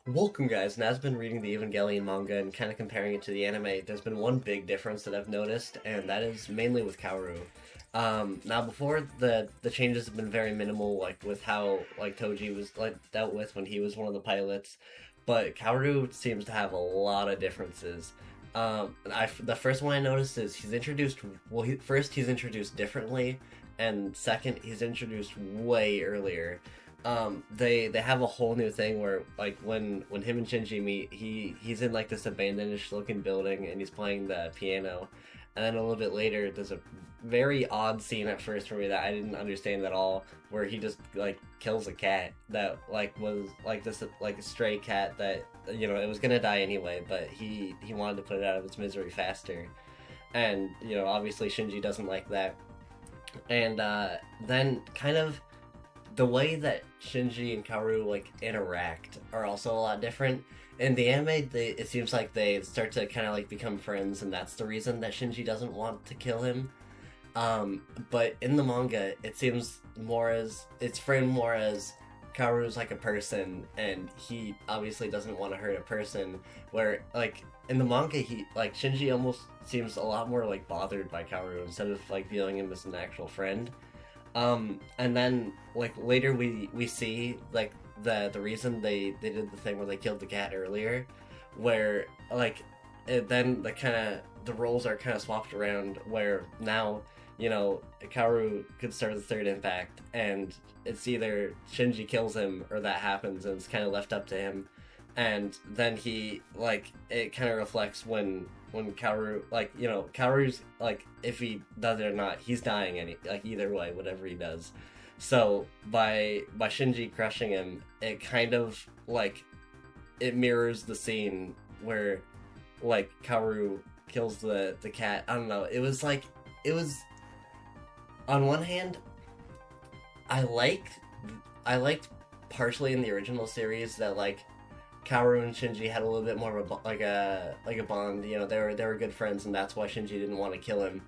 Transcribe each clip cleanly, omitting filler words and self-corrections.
Welcome, guys. Now, I've been reading the Evangelion manga and kind of comparing it to the anime. There's been one big difference that I've noticed, and that is mainly with Kaworu. Now, before the changes have been very minimal, like with how Toji was dealt with when he was one of the pilots, but Kaworu seems to have a lot of differences. The first one I noticed is he's introduced. Well, first he's introduced differently, and second he's introduced way earlier. They have a whole new thing where when him and Shinji meet, he's in like this abandoned looking building and he's playing the piano, and then a little bit later there's a very odd scene at first for me that I didn't understand at all, where he just kills a cat that was this a stray cat that it was gonna die anyway, but he wanted to put it out of its misery faster, and obviously Shinji doesn't like that, and then kind of the way that Shinji and Kaoru interact are also a lot different. In the anime, it seems like they start to kind of become friends, and that's the reason that Shinji doesn't want to kill him. But in the manga, it seems it's framed more as Kaoru's like a person, and he obviously doesn't want to hurt a person. Where in the manga, he Shinji almost seems a lot more bothered by Kaoru instead of viewing him as an actual friend. And then later we see the reason they did the thing where they killed the cat earlier, where then the roles are kind of swapped around, where now Kaoru could start the third impact, and it's either Shinji kills him or that happens, and it's kind of left up to him. And then he it kind of reflects when Kaoru Kaoru's if he does it or not, he's dying either way, whatever he does. So by Shinji crushing him, it kind of it mirrors the scene where Kaoru kills the cat. I don't know. It was on one hand, I liked partially in the original series that Kaoru and Shinji had a little bit more of a bond. They were good friends, and that's why Shinji didn't want to kill him.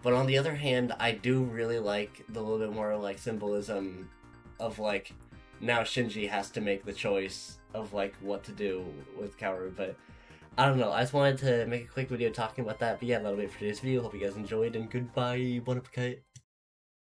But on the other hand, I do really like the little bit more symbolism of now Shinji has to make the choice of what to do with Kaoru. But I don't know. I just wanted to make a quick video talking about that. But yeah, that'll be it for today's video. Hope you guys enjoyed, and goodbye. Bon appetit.